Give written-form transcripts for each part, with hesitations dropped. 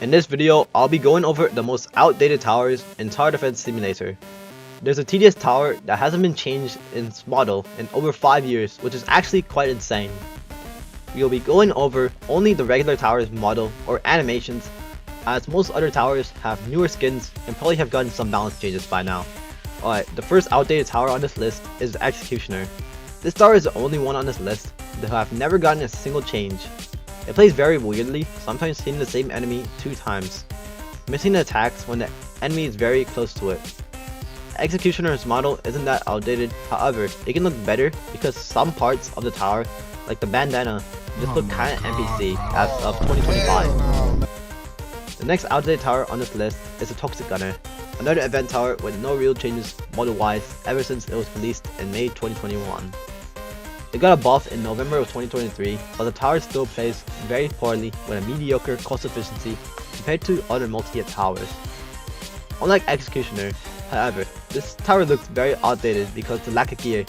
In this video, I'll be going over the most outdated towers in Tower Defense Simulator. There's a TDS tower that hasn't been changed in its model in over 5 years, which is actually quite insane. We'll be going over only the regular tower's model or animations, as most other towers have newer skins and probably have gotten some balance changes by now. Alright, the first outdated tower on this list is the Executioner. This tower is the only one on this list that have never gotten a single change. It plays very weirdly, sometimes hitting the same enemy 2 times, missing the attacks when the enemy is very close to it. Executioner's model isn't that outdated, however, it can look better because some parts of the tower, like the bandana, just look kinda NPC as of 2025. The next outdated tower on this list is the Toxic Gunner, another event tower with no real changes model-wise ever since it was released in May 2021. It got a buff in November of 2023, but the tower still plays very poorly with a mediocre cost efficiency compared to other multi-hit towers. Unlike Executioner, however, this tower looks very outdated because of the lack of gear.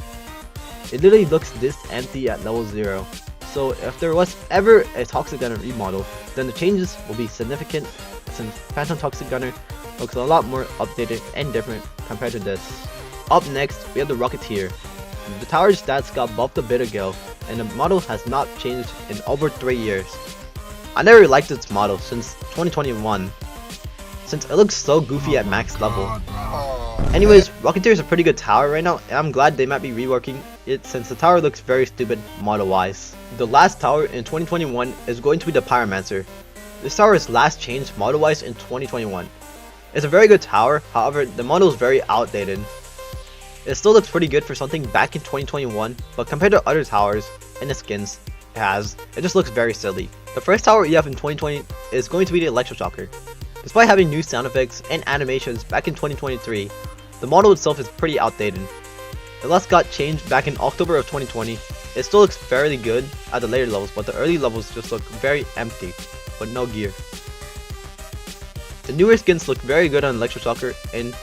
It literally looks this empty at level 0, so if there was ever a Toxic Gunner remodel, then the changes will be significant since Phantom Toxic Gunner looks a lot more updated and different compared to this. Up next, we have the Rocketeer. The tower's stats got buffed a bit ago, and the model has not changed in over 3 years. I never liked its model since 2021, since it looks so goofy at max level. Anyways, Rocketeer is a pretty good tower right now, and I'm glad they might be reworking it since the tower looks very stupid model wise. The last tower in 2021 is going to be the Pyromancer. This tower is last changed model wise in 2021. It's a very good tower, however the model is very outdated. It still looks pretty good for something back in 2021, but compared to other towers and the skins it just looks very silly. The first tower we have in 2020 is going to be the Electroshocker. Despite having new sound effects and animations back in 2023, the model itself is pretty outdated. It last got changed back in October of 2020. It still looks fairly good at the later levels, but the early levels just look very empty, with no gear. The newer skins look very good on Electroshocker, and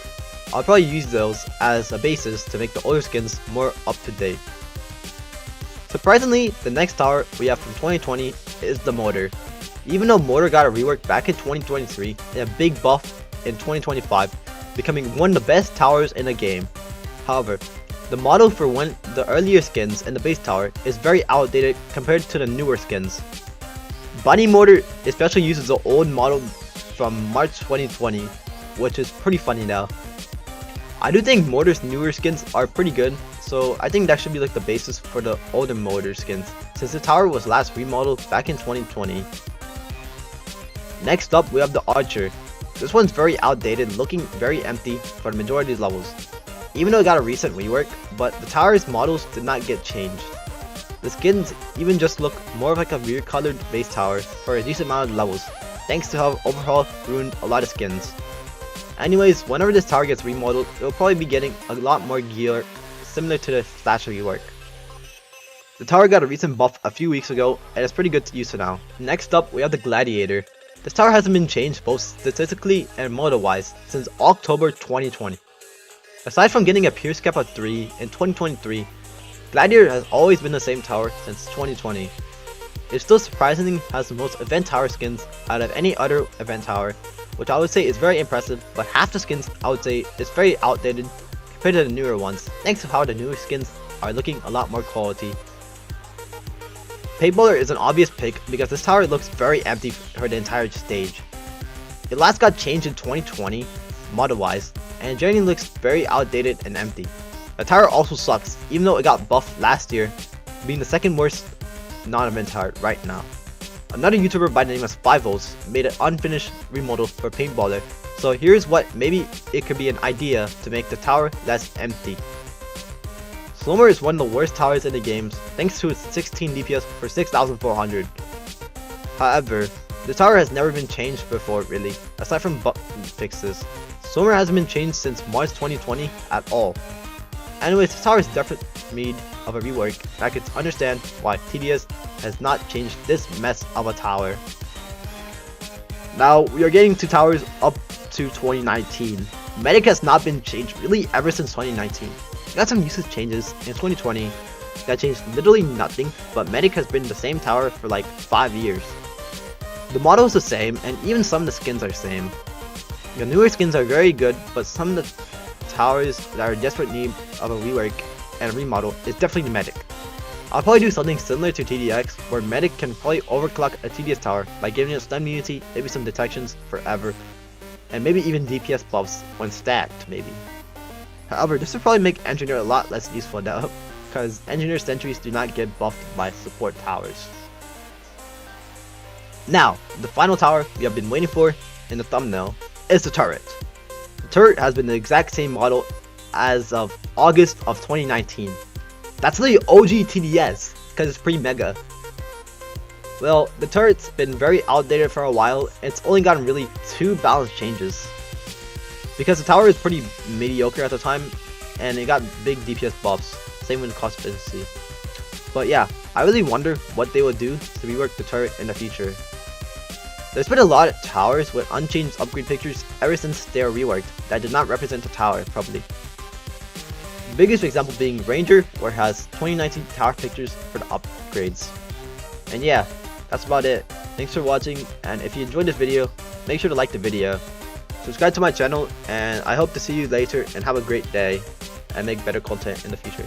I'll probably use those as a basis to make the older skins more up to date. Surprisingly, the next tower we have from 2020 is the Mortar. Even though Mortar got a rework back in 2023 and a big buff in 2025, becoming one of the best towers in the game. However, the model for one of the earlier skins in the base tower is very outdated compared to the newer skins. Bunny Mortar especially uses the old model from March 2020, which is pretty funny now. I do think Mortar's newer skins are pretty good, so I think that should be like the basis for the older Mortar skins, since the tower was last remodeled back in 2020. Next up, we have the Archer. This one's very outdated, looking very empty for the majority of levels, even though it got a recent rework, but the tower's models did not get changed. The skins even just look more like a weird colored base tower for a decent amount of levels, thanks to how overhaul ruined a lot of skins. Anyways, whenever this tower gets remodeled, it will probably be getting a lot more gear similar to the Sledger rework. The tower got a recent buff a few weeks ago, and it's pretty good to use for now. Next up, we have the Gladiator. This tower hasn't been changed both statistically and model wise since October 2020. Aside from getting a Pierce cap of 3 in 2023, Gladiator has always been the same tower since 2020. It still surprisingly has the most event tower skins out of any other event tower, which I would say is very impressive, but half the skins I would say is very outdated compared to the newer ones, thanks to how the newer skins are looking a lot more quality. Paintballer is an obvious pick because this tower looks very empty for the entire stage. It last got changed in 2020, model wise, and generally looks very outdated and empty. The tower also sucks, even though it got buffed last year, being the second worst non-event tower right now. Another YouTuber by the name of 5volts made an unfinished remodel for Paintballer, so here's what maybe it could be an idea to make the tower less empty. Slomer is one of the worst towers in the games thanks to its 16 DPS for 6400. However, the tower has never been changed before really, aside from bug fixes. Slomer hasn't been changed since March 2020 at all. Anyways, this tower is definitely need of a rework, and I can understand why TDS has not changed this mess of a tower. Now, we are getting to towers up to 2019. Medic has not been changed really ever since 2019. It got some usage changes in 2020 that changed literally nothing, but Medic has been the same tower for like 5 years. The model is the same, and even some of the skins are the same. The newer skins are very good, but some of the towers that are in desperate need of a rework and a remodel is definitely the Medic. I'll probably do something similar to TDX, where Medic can probably overclock a TDS tower by giving it stun immunity, maybe some detections forever, and maybe even DPS buffs when stacked, maybe. However, this would probably make Engineer a lot less useful now, because Engineer sentries do not get buffed by support towers. Now, the final tower we have been waiting for in the thumbnail is the turret. The turret has been the exact same model as of August of 2019. That's the OG TDS, because it's pretty mega. Well, the turret's been very outdated for a while, and it's only gotten really 2 balance changes. Because the tower was pretty mediocre at the time, and it got big DPS buffs, same with cost efficiency. But yeah, I really wonder what they would do to rework the turret in the future. There's been a lot of towers with unchanged upgrade pictures ever since they were reworked that did not represent the tower properly. The biggest example being Ranger, where it has 2019 tower pictures for the upgrades. And yeah, that's about it. Thanks for watching, and if you enjoyed this video, make sure to like the video, subscribe to my channel, and I hope to see you later and have a great day and make better content in the future.